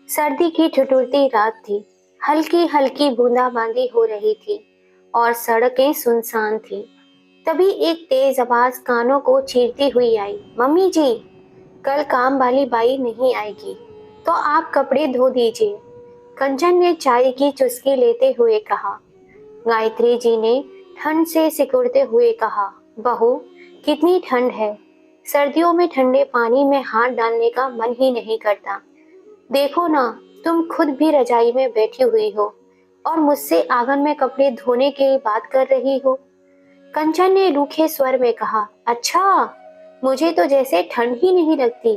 सर्दी की ठिठुरती रात थी। हल्की हल्की बूंदाबांदी हो रही थी और सड़कें सुनसान थी। तभी एक तेज आवाज कानों को चीरती हुई आई, मम्मी जी, कल काम वाली बाई नहीं आएगी, तो आप कपड़े धो दीजिए। कंचन ने चाय की चुस्की लेते हुए कहा। गायत्री जी ने ठंड से सिकुड़ते हुए कहा, बहू, कितनी ठंड है। सर्दियों में ठंडे पानी में हाथ डालने का मन ही नहीं करता। देखो ना, तुम खुद भी रजाई में बैठी हुई हो और मुझसे आंगन में कपड़े धोने की बात कर रही हो। कंचन ने रूखे स्वर में कहा, अच्छा, मुझे तो जैसे ठंड ही नहीं लगती।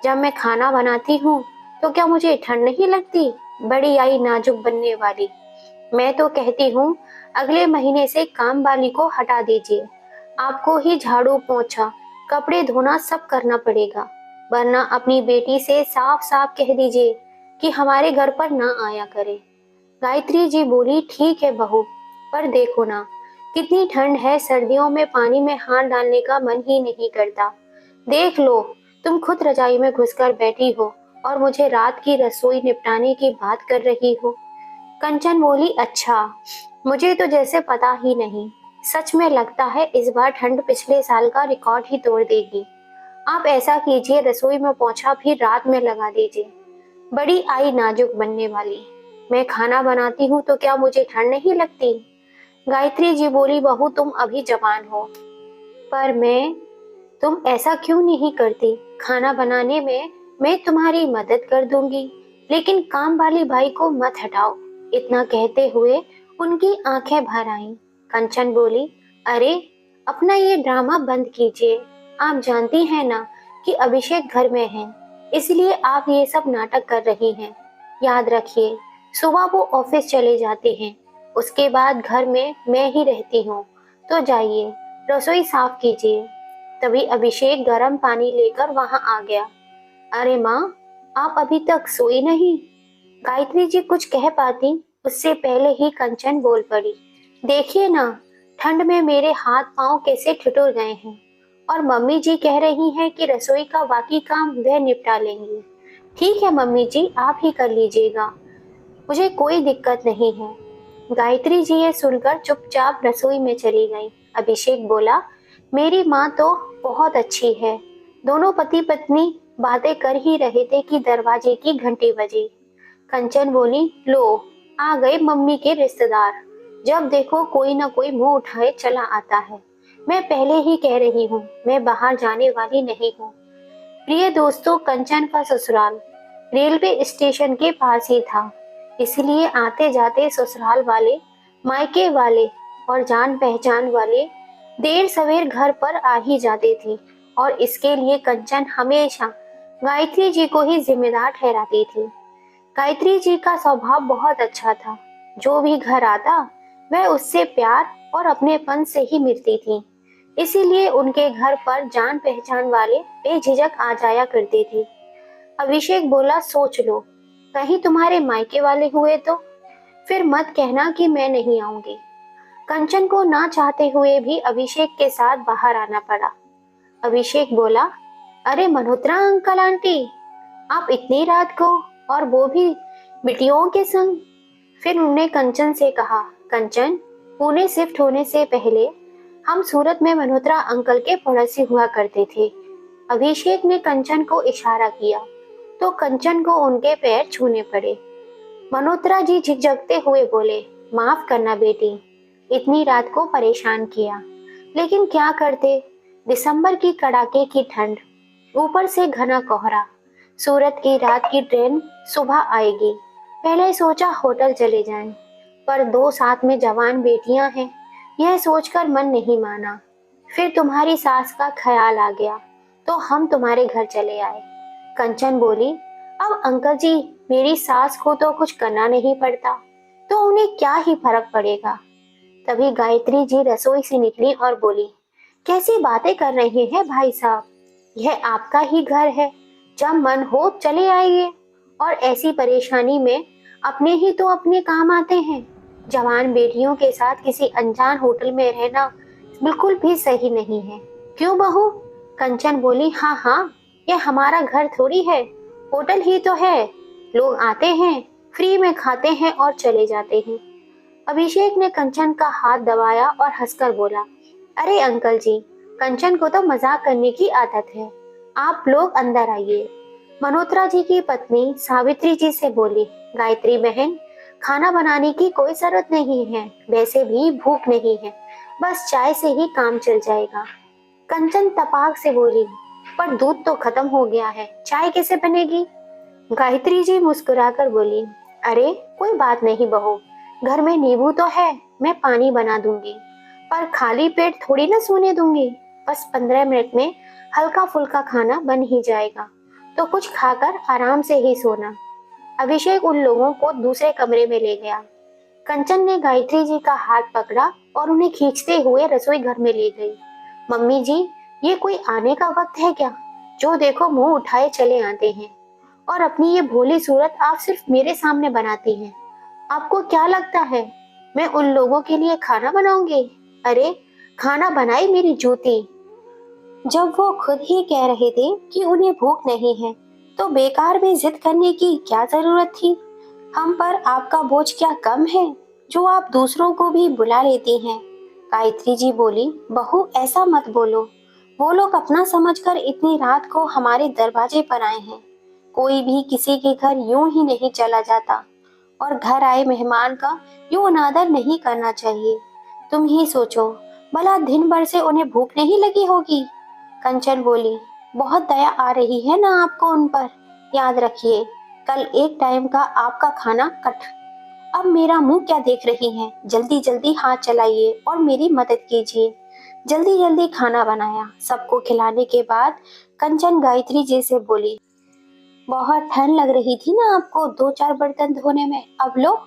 जब मैं खाना बनाती हूँ तो क्या मुझे ठंड नहीं लगती? बड़ी आई नाजुक बनने वाली। मैं तो कहती हूँ अगले महीने से काम वाली को हटा दीजिए। आपको ही झाड़ू पोंछा कपड़े धोना सब करना पड़ेगा, वरना अपनी बेटी से साफ साफ कह दीजिए कि हमारे घर पर ना आया करे। गायत्री जी बोली, ठीक है बहू, पर देखो ना, कितनी ठंड है। सर्दियों में पानी में हाथ डालने का मन ही नहीं करता। देख लो, तुम खुद रजाई में घुसकर बैठी हो और मुझे रात की रसोई निपटाने की बात कर रही हो। कंचन बोली, अच्छा, मुझे तो जैसे पता ही नहीं। सच में लगता है इस बार ठंड पिछले साल का रिकॉर्ड ही तोड़ देगी। आप ऐसा कीजिए, रसोई में पोंछा भी रात में लगा दीजिए। बड़ी आई नाजुक बनने वाली। मैं खाना बनाती हूँ तो क्या मुझे ठंड नहीं लगती? गायत्री जी बोली, बहू, तुम अभी जवान हो। पर तुम ऐसा क्यों नहीं करती? खाना बनाने में मैं तुम्हारी मदद कर दूंगी, लेकिन काम वाली बाई को मत हटाओ। इतना कहते हुए उनकी आंखें भर आईं। कंचन बोली, अरे, अपना ये ड्रामा बंद कीजिए। आप जानती हैं ना कि अभिषेक घर में है, इसलिए आप ये सब नाटक कर रही हैं। याद रखिए, सुबह वो ऑफिस चले जाते हैं, उसके बाद घर में मैं ही रहती हूँ। तो जाइए, रसोई साफ कीजिए। तभी अभिषेक गर्म पानी लेकर वहां आ गया। अरे माँ, आप अभी तक सोई नहीं? गायत्री जी कुछ कह पाती उससे पहले ही कंचन बोल पड़ी, देखिए ना, ठंड में मेरे हाथ पांव कैसे ठिठुर गए हैं, और मम्मी जी कह रही हैं कि रसोई का बाकी काम वह निपटा लेंगी। ठीक है मम्मी जी, आप ही कर लीजिएगा, मुझे कोई दिक्कत नहीं है। गायत्री जी ये सुनकर चुपचाप रसोई में चली गई। अभिषेक बोला, मेरी माँ तो बहुत अच्छी है। दोनों पति पत्नी बातें कर ही रहे थे कि दरवाजे की घंटी बजी। कंचन बोली, लो, आ गए मम्मी के रिश्तेदार। जब देखो कोई ना कोई मुंह उठाए चला आता है। मैं पहले ही कह रही हूँ, मैं बाहर जाने वाली नहीं हूँ। प्रिय दोस्तों, कंचन का ससुराल रेलवे स्टेशन के पास ही था, इसलिए आते जाते ससुराल वाले, मायके वाले और जान पहचान वाले देर सवेर घर पर आ ही जाते थे, और इसके लिए कंचन हमेशा गायत्री जी को ही जिम्मेदार ठहराती थी। गायत्री जी का स्वभाव बहुत अच्छा था। जो भी घर आता वह उससे प्यार और अपनेपन से ही मिलती थी, इसीलिए उनके घर पर जान पहचान वाले बेझिझक आ जाया करते थे। अभिषेक बोला, सोच लो, कहीं तुम्हारे मायके वाले हुए तो फिर मत कहना कि मैं नहीं आऊंगी। कंचन को ना चाहते हुए भी अभिषेक के साथ बाहर आना पड़ा। अभिषेक बोला, अरे मल्होत्रा अंकल आंटी, आप इतनी रात को, और वो भी बिटियों के संग। फिर उन्होंने कंचन से कहा, कंचन, पुणे शिफ्ट होने से पहले हम सूरत में मल्होत्रा अंकल के पड़ोसी हुआ करते थे। अभिषेक ने कंचन को इशारा किया तो कंचन को उनके पैर छूने पड़े। मल्होत्रा जी झिकझकते हुए बोले, माफ करना बेटी, इतनी रात को परेशान किया, लेकिन क्या करते, दिसंबर की कड़ाके की ठंड, ऊपर से घना कोहरा। सूरत की रात की ट्रेन सुबह आएगी। पहले सोचा होटल चले जाएं, पर दो साथ में जवान बेटियां हैं, यह सोचकर मन नहीं माना। फिर तुम्हारी सास का ख्याल आ गया तो हम तुम्हारे घर चले आए। कंचन बोली, अब अंकल जी, मेरी सास को तो कुछ करना नहीं पड़ता, तो उन्हें क्या ही फर्क पड़ेगा। तभी गायत्री जी रसोई से निकली और बोली, कैसी बातें कर रहे हैं भाई साहब, यह आपका ही घर है, जब मन हो चले आइए, और ऐसी परेशानी में अपने ही तो अपने काम आते हैं। जवान बेटियों के साथ किसी अनजान होटल में रहना बिल्कुल भी सही नहीं है, क्यों बहू? कंचन बोली, हाँ हाँ, यह हमारा घर थोड़ी है, होटल ही तो है। लोग आते हैं, फ्री में खाते हैं और चले जाते हैं। अभिषेक ने कंचन का हाथ दबाया और हंसकर बोला, अरे अंकल जी, कंचन को तो मजाक करने की आदत है। आप लोग अंदर आइए। मल्होत्रा जी की पत्नी सावित्री जी से बोली, गायत्री बहन, खाना बनाने की कोई जरूरत नहीं है, वैसे भी भूख नहीं है, बस चाय से ही काम चल जाएगा। कंचन तपाक से बोली, पर दूध तो खत्म हो गया है, चाय कैसे बनेगी? गायत्री जी मुस्कुराकर बोली, अरे कोई बात नहीं बहू, घर में नींबू तो है, मैं पानी बना दूंगी, पर खाली पेट थोड़ी ना सोने दूंगी। बस 15 मिनट में हल्का फुल्का खाना बन ही जाएगा, तो कुछ खाकर आराम से ही सोना। अभिषेक उन लोगों को दूसरे कमरे में ले गया। कंचन ने गायत्री जी का हाथ पकड़ा और उन्हें खींचते हुए रसोई घर में ले गई। मम्मी जी, ये कोई आने का वक्त है क्या? जो देखो मुंह उठाए चले आते हैं, और अपनी ये भोली सूरत आप सिर्फ मेरे सामने बनाती हैं। आपको क्या लगता है मैं उन लोगों के लिए खाना बनाऊंगी? अरे खाना बनाई मेरी जूती। जब वो खुद ही कह रहे थे कि उन्हें भूख नहीं है, तो बेकार में जिद करने की क्या जरूरत थी? हम पर आपका बोझ क्या कम है जो आप दूसरों को भी बुला लेती हैं? गायत्री जी बोली, बहू ऐसा मत बोलो, वो लोग अपना समझकर इतनी रात को हमारे दरवाजे पर आए हैं। कोई भी किसी के घर यूं ही नहीं चला जाता, और घर आए मेहमान का यूं अनादर नहीं करना चाहिए। तुम ही सोचो, भला दिन भर से उन्हें भूख नहीं लगी होगी? कंचन बोली, बहुत दया आ रही है ना आपको उन पर। याद रखिए, कल एक टाइम का आपका खाना कट। अब मेरा मुंह क्या देख रही हैं? जल्दी जल्दी हाथ चलाइए और मेरी मदद कीजिए। जल्दी जल्दी खाना बनाया। सबको खिलाने के बाद कंचन गायत्री जी से बोली, बहुत ठंड लग रही थी ना आपको 2-4 बर्तन धोने में, अब लो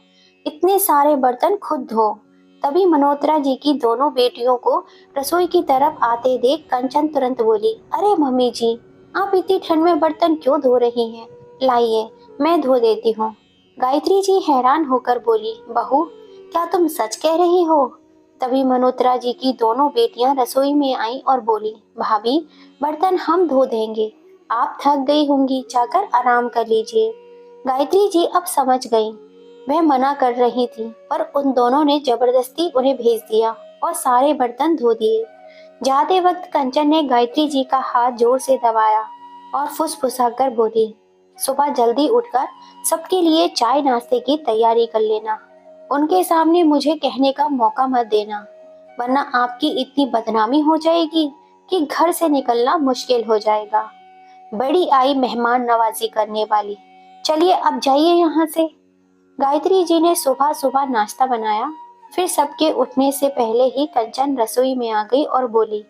इतने सारे बर्तन खुद धो। तभी मल्होत्रा जी की दोनों बेटियों को रसोई की तरफ आते देख कंचन तुरंत बोली, अरे मम्मी जी, आप इतनी ठंड में बर्तन क्यों धो रही हैं? लाइए, मैं धो देती हूँ। गायत्री जी हैरान होकर बोली, बहू क्या तुम सच कह रही हो? तभी मल्होत्रा जी की दोनों बेटियां रसोई में आईं और बोली, भाभी बर्तन हम धो देंगे, आप थक गई होंगी, जाकर आराम कर लीजिए। गायत्री जी अब समझ गईं। वह मना कर रही थी, पर उन दोनों ने जबरदस्ती उन्हें भेज दिया और सारे बर्तन धो दिए। जाते वक्त कंचन ने गायत्री जी का हाथ जोर से दबाया और फुसफुसाकर बोली, सुबह जल्दी उठकर सबके लिए चाय नाश्ते की तैयारी कर लेना। उनके सामने मुझे कहने का मौका मत देना, वरना आपकी इतनी बदनामी हो जाएगी कि घर से निकलना मुश्किल हो जाएगा। बड़ी आई मेहमान नवाजी करने वाली, चलिए अब जाइए यहाँ से। गायत्री जी ने सुबह सुबह नाश्ता बनाया। फिर सबके उठने से पहले ही कंचन रसोई में आ गई और बोली,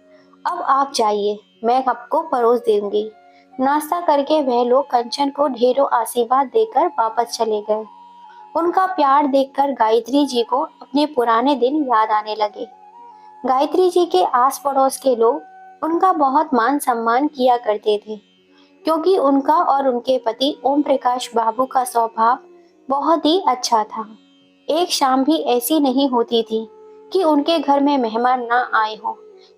अब आप जाइए, मैं आपको परोस दूंगी। नाश्ता करके वह लोग कंचन को ढेरों आशीर्वाद देकर वापस चले गए। उनका प्यार देखकर गायत्री जी को अपने पुराने दिन याद आने लगे। गायत्री जी के आस पड़ोस के लोग उनका बहुत मान सम्मान किया करते थे, क्योंकि उनका और उनके पति ओम प्रकाश बाबू का स्वभाव बहुत ही अच्छा था। एक शाम भी ऐसी नहीं होती थी कि उनके घर में मेहमान ना आए हों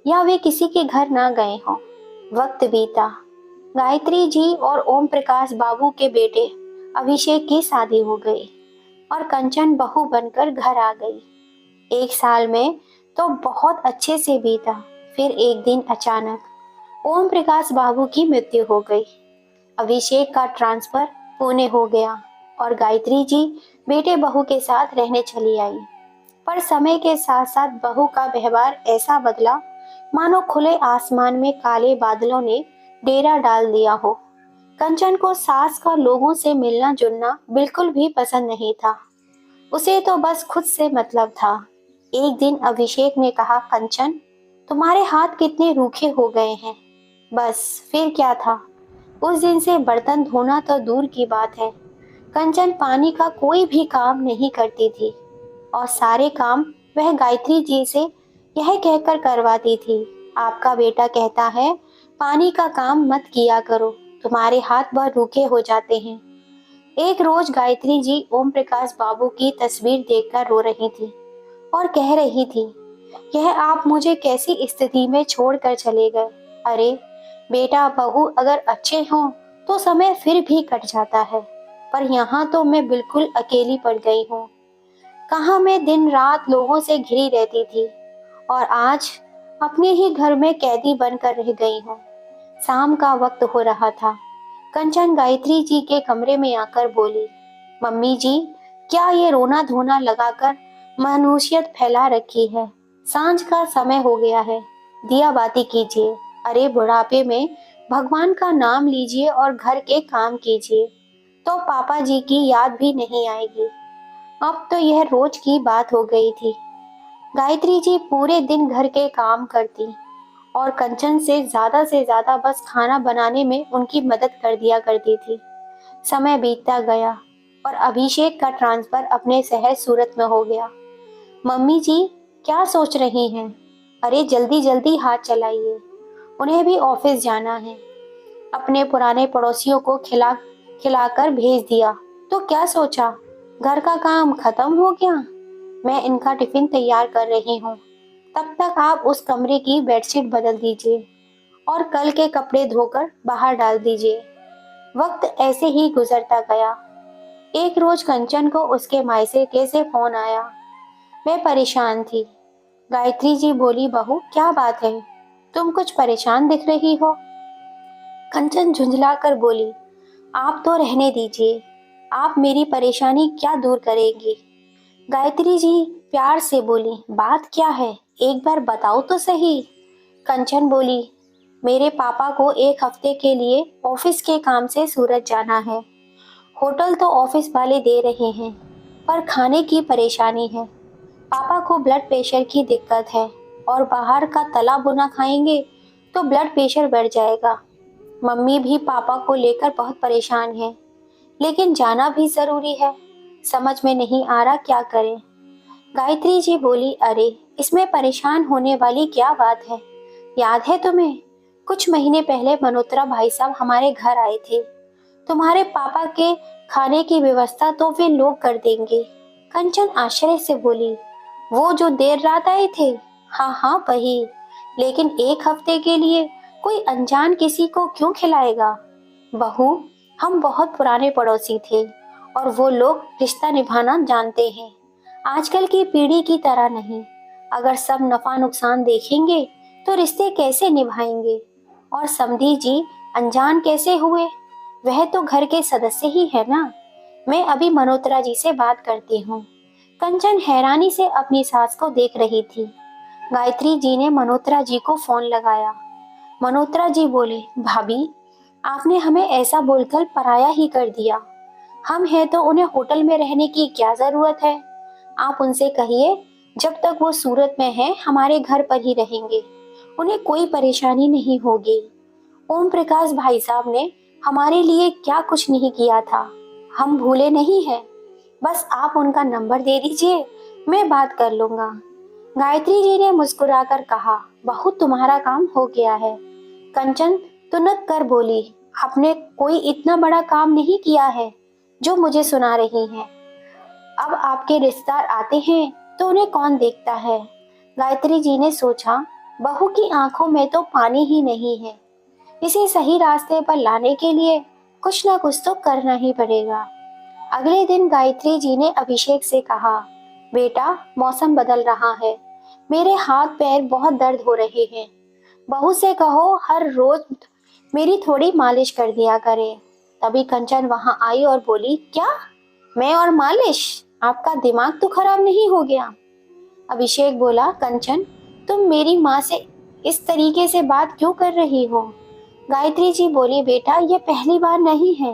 या वे किसी के घर ना गए हों। वक्त बीता। गायत्री जी और ओम प्रकाश बाबू के बेटे अभिषेक की शादी हो गई और कंचन बहू बनकर घर आ गई। 1 साल में तो बहुत अच्छे से बीता। फिर एक दिन अचानक ओम प्रकाश बाबू की मृत्यु हो गई। अभिषेक का ट्रांसफर पुणे हो गया और गायत्री जी बेटे बहू के साथ रहने चली आई। पर समय के साथ साथ बहू का व्यवहार ऐसा बदला मानो खुले आसमान में काले बादलों ने डेरा डाल दिया हो। कंचन को सास का लोगों से मिलना जुलना बिल्कुल भी पसंद नहीं था। उसे तो बस खुद से मतलब था। एक दिन अभिषेक ने कहा, कंचन तुम्हारे हाथ कितने रूखे हो गए हैं। बस फिर क्या था, उस दिन से बर्तन धोना तो दूर की बात है, कंचन पानी का कोई भी काम नहीं करती थी और सारे काम वह गायत्री जी से यह कहकर करवाती थी, आपका बेटा कहता है पानी का काम मत किया करो, तुम्हारे हाथ बहुत रूखे हो जाते हैं। एक रोज गायत्री जी ओम प्रकाश बाबू की तस्वीर देखकर रो रही थी और कह रही थी, यह आप मुझे कैसी स्थिति में छोड़कर चले गए। अरे बेटा बहू अगर अच्छे हों तो समय फिर भी कट जाता है, पर यहाँ तो मैं बिल्कुल अकेली पड़ गई हूँ। कहाँ मैं दिन रात लोगों से घिरी रहती थी और आज अपने ही घर में कैदी बनकर रह गई हूँ। शाम का वक्त हो रहा था। कंचन गायत्री जी के कमरे में आकर बोली, मम्मी जी, क्या ये रोना धोना लगाकर मानूसियत फैला रखी है? सांझ का समय हो गया है, दिया बाती कीजिए। अरे बुढ़ापे में भगवान का नाम लीजिए और घर के काम कीजिए, तो पापा जी की याद भी नहीं आएगी। अब तो यह रोज की बात हो गई थी। गायत्री जी पूरे दिन घर के काम करती और कंचन से ज्यादा बस खाना बनाने में उनकी मदद कर दिया करती थी। समय बीतता गया और अभिषेक का ट्रांसफर अपने शहर सूरत में हो गया। मम्मी जी क्या सोच रही हैं? अरे जल्दी जल्दी हाथ चलाइए, उन्हें भी ऑफिस जाना है। अपने पुराने पड़ोसियों को खिलाकर भेज दिया तो क्या सोचा, घर का काम खत्म हो गया? मैं इनका टिफिन तैयार कर रही हूँ, तब तक आप उस कमरे की बेडशीट बदल दीजिए और कल के कपड़े धोकर बाहर डाल दीजिए। वक्त ऐसे ही गुजरता गया। एक रोज कंचन को उसके मायके से फोन आया। मैं परेशान थी। गायत्री जी बोली, बहू क्या बात है, तुम कुछ परेशान दिख रही हो। कंचन झुंझला कर बोली, आप तो रहने दीजिए, आप मेरी परेशानी क्या दूर करेंगी। गायत्री जी प्यार से बोली, बात क्या है, एक बार बताओ तो सही। कंचन बोली, मेरे पापा को एक हफ्ते के लिए ऑफिस के काम से सूरत जाना है। होटल तो ऑफिस वाले दे रहे हैं, पर खाने की परेशानी है। पापा को ब्लड प्रेशर की दिक्कत है और बाहर का तला भुना खाएंगे तो ब्लड प्रेशर बढ़ जाएगा। मम्मी भी पापा को लेकर बहुत परेशान है, लेकिन जाना भी जरूरी है। समझ में नहीं आ रहा क्या करें। गायत्री जी बोली, अरे इसमें परेशान होने वाली क्या बात है। याद है तुम्हें, कुछ महीने पहले मनोत्रा भाई साहब हमारे घर आए थे। तुम्हारे पापा के खाने की व्यवस्था तो वे लोग कर देंगे। कंचन आश्चर्य से बोली, वो जो देर रात आए थे? हाँ हाँ वही, लेकिन एक हफ्ते के लिए कोई अनजान किसी को क्यों खिलाएगा? बहू, हम बहुत पुराने पड़ोसी थे और वो लोग रिश्ता निभाना जानते हैं। आजकल की पीढ़ी की तरह नहीं। अगर सब नफा नुकसान देखेंगे तो रिश्ते कैसे निभाएंगे? और समधी जी अनजान कैसे हुए? वह तो घर के सदस्य ही है ना। मैं अभी मनोत्रा जी से बात करती हूँ। कंचन हैरानी से अपनी सास को देख रही थी। गायत्री जी ने मनोत्रा जी को फोन लगाया। मनोत्रा जी बोले, भाभी आपने हमें ऐसा बोलकर पराया ही कर दिया। हम हैं तो उन्हें होटल में रहने की क्या जरूरत है। आप उनसे कहिए जब तक वो सूरत में हैं हमारे घर पर ही रहेंगे, उन्हें कोई परेशानी नहीं होगी। ओम प्रकाश भाई साहब ने हमारे लिए क्या कुछ नहीं किया था, हम भूले नहीं हैं। बस आप उनका नंबर दे दीजिए, मैं बात कर लूंगा। गायत्री जी ने मुस्कुराकर कहा, बहुत तुम्हारा काम हो गया है। कंचन तुनक कर बोली, आपने कोई इतना बड़ा काम नहीं किया है जो मुझे सुना रही हैं। अब आपके रिश्तेदार आते हैं तो उन्हें कौन देखता है? गायत्री जी ने सोचा, बहू की आंखों में तो पानी ही नहीं है। इसे सही रास्ते पर लाने के लिए कुछ ना कुछ तो करना ही पड़ेगा। अगले दिन गायत्री जी ने अभिषेक से कहा, बेटा मौसम बदल रहा है, मेरे हाथ पैर बहुत दर्द हो रहे हैं। बहू से कहो हर रोज मेरी थोड़ी मालिश कर दिया करे। तभी कंचन वहां आई और बोली, क्या मैं और मालिश? आपका दिमाग तो खराब नहीं हो गया? अभिषेक बोला, कंचन तुम मेरी माँ से इस तरीके से बात क्यों कर रही हो? गायत्री जी बोली, बेटा ये पहली बार नहीं है।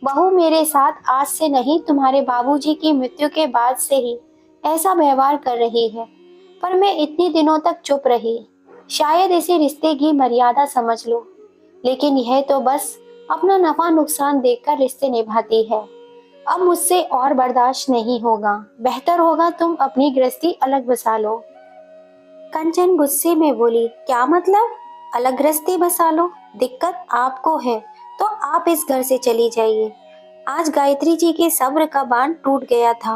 बहू मेरे साथ आज से नहीं, तुम्हारे बाबूजी की मृत्यु के बाद से ही ऐसा व्यवहार कर रही है, पर मैं इतने दिनों तक चुप रही। शायद इसे रिश्ते की मर्यादा समझ लो, लेकिन यह तो बस अपना नफा नुकसान देखकर रिश्ते निभाती है। अब मुझसे और बर्दाश्त नहीं होगा, बेहतर होगा तुम अपनी गृहस्थी अलग बसा लो। कंचन गुस्से में बोली, क्या मतलब अलग गृहस्थी बसा लो? दिक्कत आपको है तो आप इस घर से चली जाइए। आज गायत्री जी के सब्र का बांध टूट गया था।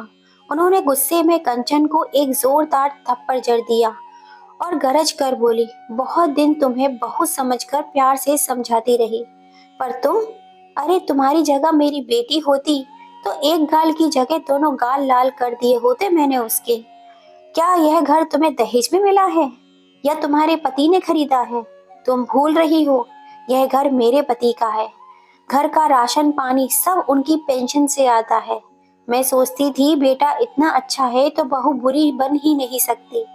उन्होंने गुस्से में कंचन को एक जोरदार थप्पड़ जड़ दिया और गरज कर बोली, बहुत दिन तुम्हें बहुत समझकर प्यार से समझाती रही, पर तुम, अरे तुम्हारी जगह मेरी बेटी होती तो एक गाल की जगह दोनों गाल लाल कर दिए होते मैंने उसके। क्या यह घर तुम्हें दहेज में मिला है या तुम्हारे पति ने खरीदा है? तुम भूल रही हो, यह घर मेरे पति का है। घर का राशन पानी सब उनकी पेंशन से आता है। मैं सोचती थी बेटा इतना अच्छा है तो बहू बुरी बन ही नहीं सकती,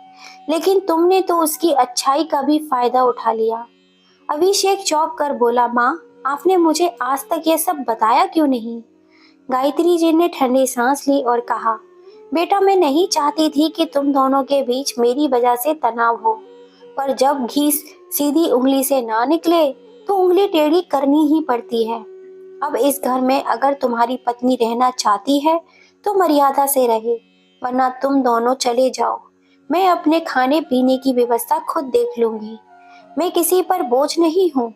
लेकिन तुमने तो उसकी अच्छाई का भी फायदा उठा लिया। अभिषेक चौंक कर बोला, माँ, आपने मुझे आज तक यह सब बताया क्यों नहीं? गायत्री जी ने ठंडी सांस ली और कहा, बेटा मैं नहीं चाहती थी कि तुम दोनों के बीच मेरी वजह से तनाव हो, पर जब घी सीधी उंगली से ना निकले तो उंगली टेढ़ी करनी ही पड़ती है। अब इस घर में अगर तुम्हारी पत्नी रहना चाहती है तो मर्यादा से रहे, वरना तुम दोनों चले जाओ। मैं अपने खाने पीने की व्यवस्था खुद देख लूंगी। मैं किसी पर बोझ नहीं हूँ।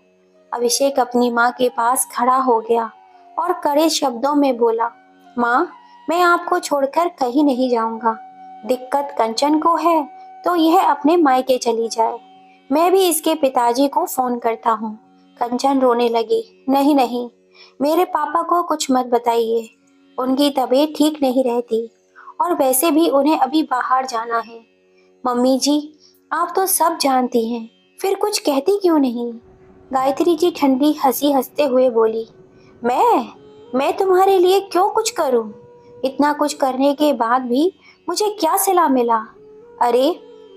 अभिषेक अपनी माँ के पास खड़ा हो गया और कड़े शब्दों में बोला, माँ, मैं आपको छोड़कर कहीं नहीं जाऊंगा। दिक्कत कंचन को है तो यह अपने मायके चली जाए। मैं भी इसके पिताजी को फोन करता हूँ। कंचन रोने लगी, नहीं नहीं, मेरे पापा को कुछ मत बताइए। उनकी तबीयत ठीक नहीं रहती और वैसे भी उन्हें अभी बाहर जाना है। मम्मी जी, आप तो सब जानती हैं, फिर कुछ कहती क्यों नहीं? गायत्री जी ठंडी हंसी हंसते हुए बोली, मैं तुम्हारे लिए क्यों कुछ करूं? इतना कुछ करने के बाद भी मुझे क्या सलाह मिला? अरे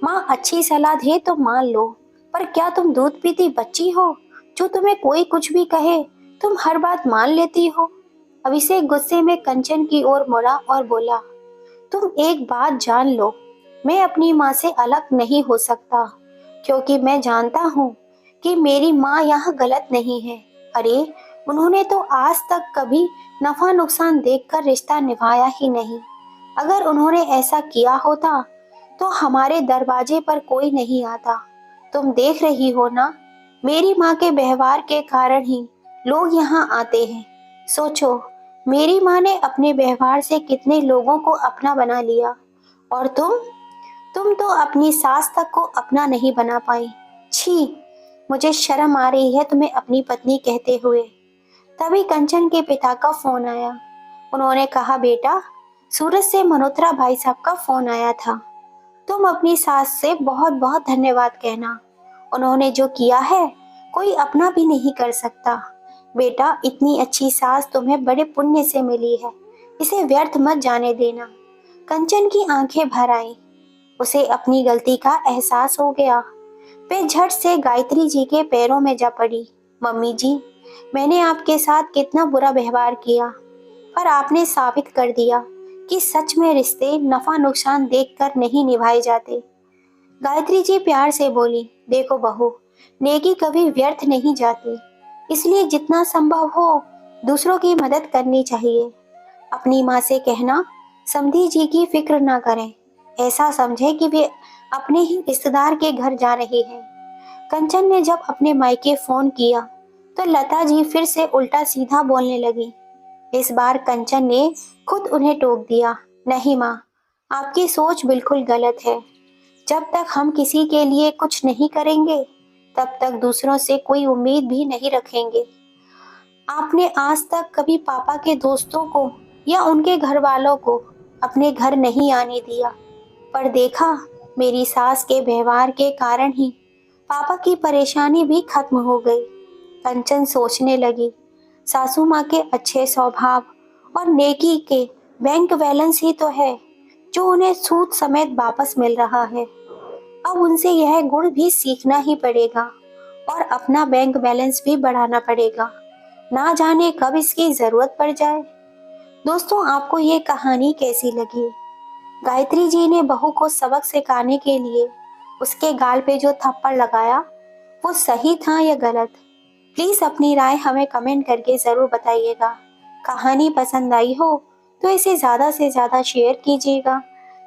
माँ अच्छी सलाह दे तो मान लो, पर क्या तुम दूध पीती बच्ची हो जो तुम्हें कोई कुछ भी कहे तुम हर बात मान लेती हो? अभिषेक गुस्से में कंचन की ओर मुड़ा और बोला, तुम एक बात जान लो, मैं अपनी माँ से अलग नहीं हो सकता, क्योंकि मैं जानता हूँ कि मेरी माँ यहाँ गलत नहीं है। अरे उन्होंने तो आज तक कभी नफा नुकसान देखकर रिश्ता निभाया ही नहीं। अगर उन्होंने ऐसा किया होता तो हमारे दरवाजे पर कोई नहीं आता। तुम देख रही हो ना, मेरी माँ के व्यवहार के कारण ही लोग यहाँ आते हैं। सोचो, मेरी माँ ने अपने व्यवहार से कितने लोगों को अपना बना लिया, और तुम तो अपनी सास तक को अपना नहीं बना पाई। छी, मुझे शर्म आ रही है तुम्हें अपनी पत्नी कहते हुए। तभी कंचन के पिता का फोन आया। उन्होंने कहा, बेटा, सूरत से मल्होत्रा भाई साहब का फोन आया था। तुम अपनी सास से बहुत बहुत धन्यवाद कहना। उन्होंने जो किया है कोई अपना भी नहीं कर सकता। बेटा, इतनी अच्छी सास तुम्हें बड़े पुण्य से मिली है, इसे व्यर्थ मत जाने देना। कंचन की आंखें भर आईं। उसे अपनी गलती का एहसास हो गया। वे झट से गायत्री जी के पैरों में जा पड़ी। मम्मी जी, मैंने आपके साथ कितना बुरा व्यवहार किया, पर आपने साबित कर दिया कि सच में रिश्ते नफा नुकसान देखकर नहीं निभाए जाते। गायत्री जी प्यार से बोली, देखो बहू, नेकी कभी व्यर्थ नहीं जाती, इसलिए जितना संभव हो दूसरों की मदद करनी चाहिए। अपनी माँ से कहना, समधी जी की फिक्र ना करें, ऐसा समझे कि वे अपने ही रिश्तेदार के घर जा रही हैं। कंचन ने जब अपने मायके फोन किया तो लता जी फिर से उल्टा सीधा बोलने लगी। इस बार कंचन ने खुद उन्हें टोक दिया, नहीं माँ, आपकी सोच बिल्कुल गलत है। जब तक हम किसी के लिए कुछ नहीं करेंगे तब तक दूसरों से कोई उम्मीद भी नहीं रखेंगे। आपने आज तक कभी पापा के दोस्तों को या उनके घर वालों को अपने घर नहीं आने दिया, पर देखा, मेरी सास के व्यवहार के कारण ही पापा की परेशानी भी खत्म हो गई। कंचन सोचने लगी, सासू माँ के अच्छे स्वभाव और नेकी के बैंक बैलेंस ही तो है जो उन्हें सूद समेत वापस मिल रहा है। अब उनसे यह गुण भी सीखना ही पड़ेगा और अपना बैंक बैलेंस भी बढ़ाना पड़ेगा। ना जाने कब इसकी जरूरत पड़ जाए। दोस्तों, आपको ये कहानी कैसी लगी? गायत्री जी ने बहू को सबक सिखाने के लिए उसके गाल पे जो थप्पड़ लगाया वो सही था या गलत? प्लीज अपनी राय हमें कमेंट करके जरूर बताइएगा। कहानी पसंद आई हो तो इसे ज्यादा से ज्यादा शेयर कीजिएगा,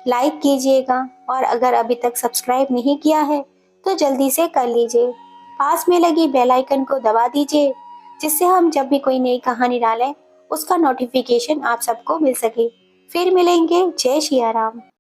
लाइक कीजिएगा, और अगर अभी तक सब्सक्राइब नहीं किया है तो जल्दी से कर लीजिए। पास में लगी बेल आइकन को दबा दीजिए, जिससे हम जब भी कोई नई कहानी डालें उसका नोटिफिकेशन आप सबको मिल सके। फिर मिलेंगे। जय श्री राम।